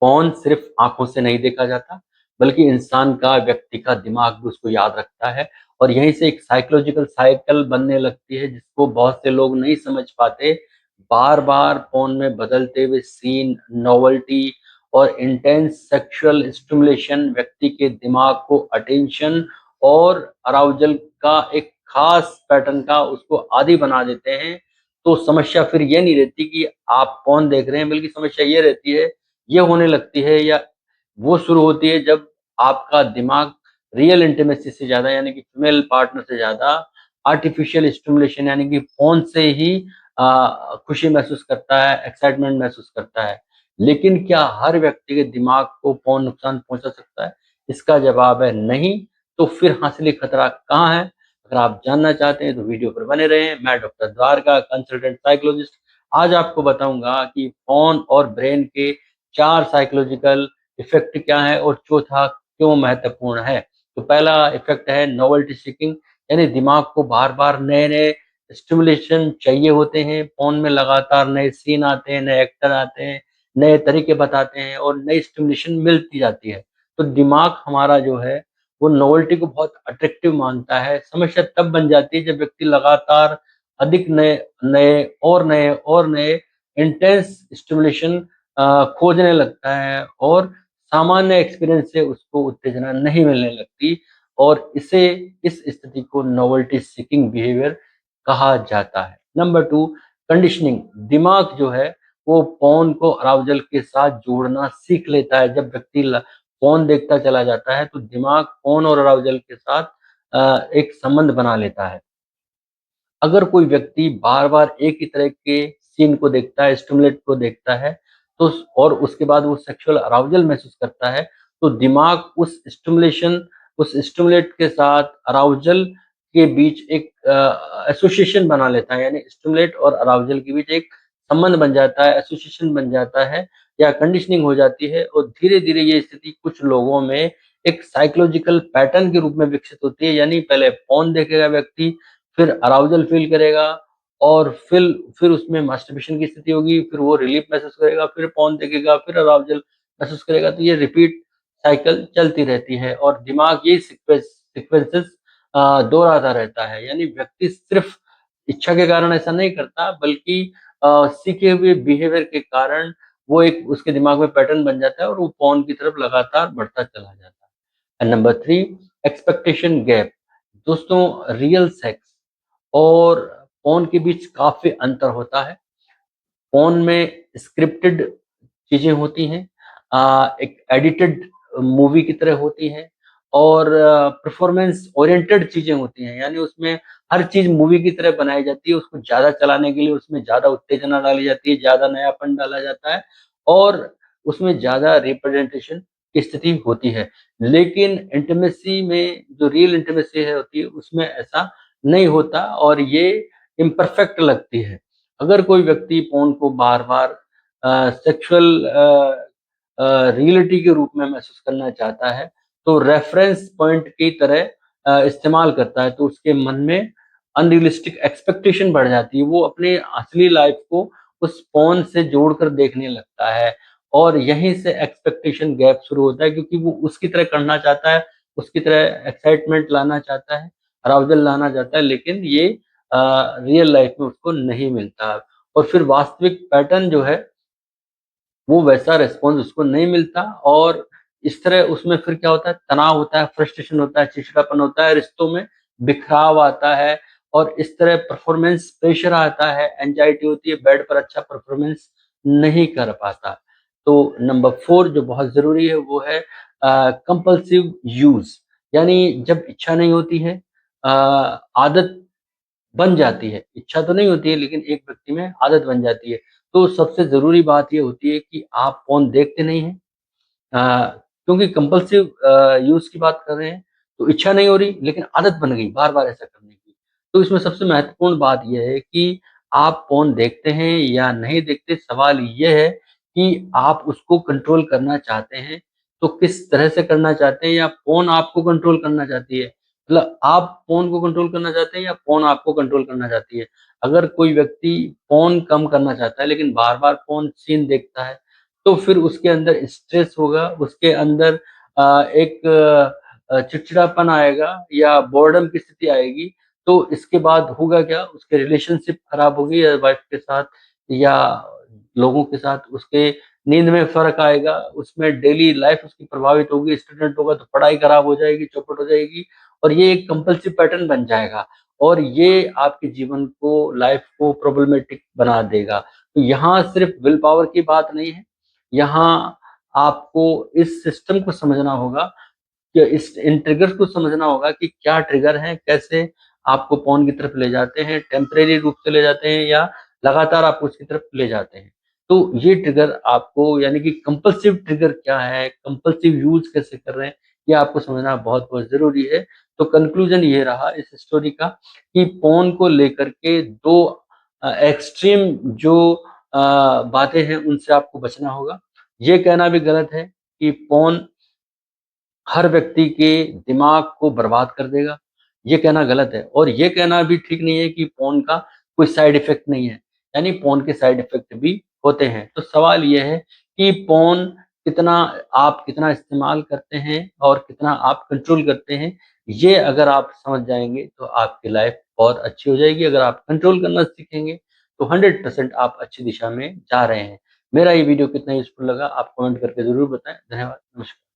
Phone सिर्फ़ आँखों से नहीं देखा जाता, बल्कि इंसान का, व्यक्ति का दिमाग भी उसको याद रखता है और यहीं से एक साइकोलॉजिकल साइकिल बनने लगती है जिसको बहुत से लोग नहीं समझ पाते। बार-बार फ़ोन में बदलते हुए सीन, नोवेल्टी और इंटेंस सेक्सुअल स्टिमुलेशन व्यक्ति के दिमाग को अटेंशन और अराउज़ल का एक ख़ास पैटर्न का उसको आदी बना देते हैं। तो समस्या फिर ये नहीं रहती कि आप फ़ोन देख रहे हैं, बल्कि समस्या ये रहती है, ये होने लगती है या वो शुरू होती है जब आपका दिमाग रियल इंटीमेसी से ज़्यादा यानी कि फीमेल पार्टनर से ज़्यादा आर्टिफ़िशियल स्टिमुलेशन यानी कि फ़ोन से ही खुशी महसूस करता है, एक्साइटमेंट महसूस करता है। लेकिन क्या हर व्यक्ति के दिमाग को फ़ोन नुकसान पहुँचा सकता है? इसका जवाब है नहीं, तो फिर असली खतरा कहाँ है? अगर आप जानना चाहते हैं तो वीडियो पर बने रहें। मैं डॉक्टर द्वारका कंसल्टेंट साइकोलॉजिस्ट आज आपको बताऊँगा कि फ़ोन और ब्रेन के 4 साइकोलॉजिकल इफ़ेक्ट क्या हैं और चौथा क्यों महत्वपूर्ण है। तो पहला इफ़ेक्ट है नोवेल्टी सीकिंग यानी दिमाग को बार-बार नए-नए स्टिमुलेशन चाहिए होते हैं। फ़ोन में लगातार नए सीन आते हैं, नए एक्टर आते हैं, नए तरीके बताते हैं और नई स्टिमुलेशन मिलती जाती है। तो दिमाग हमारा जो है वो नोवेल्टी को बहुत अट्रैक्टिव मानता है। समस्या तब बन जाती है जब व्यक्ति लगातार अधिक नए नए और नए और नए इंटेंस स्टिमुलेशन खोजने लगता है और सामान्य एक्सपीरियंस से उसको उत्तेजना नहीं मिलने लगती और इस स्थिति को नोवेल्टी सीकिंग बिहेवियर कहा जाता है। नंबर 2 कंडीशनिंग दिमाग जो है वो फ़ोन को अराउज़ल के साथ जोड़ना सीख लेता है। जब व्यक्ति फ़ोन देखता चला जाता है तो दिमाग फ़ोन और अराउज़ल के साथ एक संबंध बना लेता है। अगर कोई व्यक्ति बार-बार एक ही तरह के सीन को देखता है, स्टिमुलेट को देखता है, तो और उसके बाद वो सेक्सुअल अराउज़ल महसूस करता है, तो दिमाग उस स्टिमुलेट के साथ अराउज़ल के बीच एक एसोसिएशन बना लेता है, यानी स्टिमुलेट और अराउज़ल के बीच एक संबंध बन जाता है, एसोसिएशन बन जाता है या कंडीशनिंग हो जाती है और धीरे-धीरे ये स्थिति कुछ लोगों में एक साइकोलॉजिकल पैटर्न के रूप में विकसित होती है, यानी पहले फ़ोन देखेगा व्यक्ति, फिर अराउज़ल फ़ील करेगा और फिर उसमें मास्टरबेशन की स्थिति होगी, फिर वो रिलीफ़ महसूस करेगा, फिर पॉर्न देखेगा, फिर अराउज़ल महसूस करेगा, तो ये रिपीट साइकिल चलती रहती है और दिमाग ये सीक्वेंसेस दोहराता रहता है। यानी व्यक्ति सिर्फ़ इच्छा के कारण ऐसा नहीं करता बल्कि सीखे हुए बिहेवियर के कारण वो एक उसके दिमाग में पैटर्न बन जाता है और वो पॉर्न की तरफ लगातार बढ़ता चला जाता है। एंड नंबर 3 एक्सपेक्टेशन गैप दोस्तों रियल सेक्स और फ़ोन के बीच काफ़ी अंतर होता है। फ़ोन में स्क्रिप्टेड चीज़ें होती हैं एक एडिटेड मूवी की तरह होती हैं और परफ़ॉर्मेंस ओरिएंटेड चीज़ें होती हैं, यानी उसमें हर चीज़ मूवी की तरह बनाई जाती है, उसको ज़्यादा चलाने के लिए उसमें ज़्यादा उत्तेजना डाली जाती है, ज़्यादा नयापन डाला जाता है और उसमें ज़्यादा रिप्रेजेंटेशन की स्थिति होती है। लेकिन इंटिमेसी में जो रियल इंटिमेसी है होती है, उसमें ऐसा नहीं होता और ये इम्परफेक्ट लगती है। अगर कोई व्यक्ति फ़ोन को बार-बार सेक्सुअल रियलिटी के रूप में महसूस करना चाहता है, तो रेफ़रेंस पॉइंट की तरह इस्तेमाल करता है, तो उसके मन में अनरियलिस्टिक एक्सपेक्टेशन बढ़ जाती है। वो अपने असली लाइफ़ को उस फ़ोन से जोड़कर देखने लगता है और यहीं से एक्सपेक्टेशन गैप शुरू होता है क्योंकि वो उसकी तरह करना चाहता है, उसकी तरह एक्साइटमेंट लाना चाहता है, अराउज़ल लाना चाहता है, लेकिन ये रियल लाइफ़ में उसको नहीं मिलता और फिर वास्तविक पैटर्न जो है वो वैसा रिस्पॉन्स उसको नहीं मिलता और इस तरह उसमें फिर क्या होता है, तनाव होता है, फ्रस्ट्रेशन होता है, चिड़चिड़ापन होता है, रिश्तों में बिखराव आता है और इस तरह परफॉर्मेंस प्रेशर आता है, एंग्ज़ायटी होती है, बेड पर अच्छा परफॉर्मेंस नहीं कर पाता। तो नंबर 4 जो बहुत ज़रूरी है वो है कंपल्सिव यूज़ यानी जब इच्छा नहीं होती है आदत बन जाती है। इच्छा तो नहीं होती है लेकिन एक व्यक्ति में आदत बन जाती है। तो सबसे ज़रूरी बात ये होती है कि आप फ़ोन देखते नहीं हैं क्योंकि कंपल्सिव यूज़ की बात कर रहे हैं, तो इच्छा नहीं हो रही लेकिन आदत बन गई बार-बार ऐसा करने की। तो इसमें सबसे महत्वपूर्ण बात ये है कि आप फ़ोन देखते हैं या नहीं देखते, सवाल ये है कि आप उसको कंट्रोल करना चाहते हैं, तो किस तरह से करना चाहते हैं या फ़ोन आपको कंट्रोल करना चाहती है? मतलब आप फ़ोन को कंट्रोल करना चाहते हैं या फ़ोन आपको कंट्रोल करना चाहती है? अगर कोई व्यक्ति फ़ोन कम करना चाहता है लेकिन बार-बार फ़ोन सीन देखता है, तो फिर उसके अंदर स्ट्रेस होगा, उसके अंदर एक चिड़चिड़ापन आएगा या बोर्डम की स्थिति आएगी। तो इसके बाद होगा क्या, उसके रिलेशनशिप खराब होगी या वाइफ के साथ या लोगों के साथ, उसके नींद में फ़र्क आएगा, उसमें डेली लाइफ उसकी प्रभावित होगी, स्टूडेंट होगा तो पढ़ाई खराब हो जाएगी, चौपट हो जाएगी और ये एक कंपल्सिव पैटर्न बन जाएगा और ये आपके जीवन को, लाइफ को प्रॉब्लमेटिक बना देगा। तो यहाँ सिर्फ विल पावर की बात नहीं है, यहाँ आपको इस सिस्टम को समझना होगा कि इस इन ट्रिगर्स को समझना होगा कि क्या ट्रिगर हैं, कैसे आपको पॉन की तरफ ले जाते हैं, टेम्परेरी रूप से ले जाते हैं या लगातार आपको उसकी तरफ ले जाते हैं। तो ये ट्रिगर आपको, यानी कि कंपल्सिव ट्रिगर क्या है, कंपल्सिव यूज़ कैसे कर रहे हैं, ये आपको समझना बहुत-बहुत ज़रूरी है। तो कंक्लूज़न ये रहा इस स्टोरी का कि पॉन को लेकर के 2 एक्सट्रीम जो बातें हैं उनसे आपको बचना होगा। ये कहना भी गलत है कि पॉन हर व्यक्ति के दिमाग को बर्बाद कर देगा, ये कहना गलत है और ये कहना भी ठीक नहीं है कि पोर्न का कोई साइड इफ़ेक्ट नहीं है, यानी पोर्न के साइड इफ़ेक्ट भी होते हैं। तो सवाल ये है कि पोर्न कितना आप कितना इस्तेमाल करते हैं और कितना आप कंट्रोल करते हैं, ये अगर आप समझ जाएँगे तो आपकी लाइफ़ बहुत अच्छी हो जाएगी। अगर आप कंट्रोल करना सीखेंगे, तो 100% आप अच्छी दिशा में जा रहे हैं। मेरा ये वीडियो कितना यूज़फुल लगा, आप कमेंट करके ज़रूर बताएँ। धन्यवाद, नमस्कार।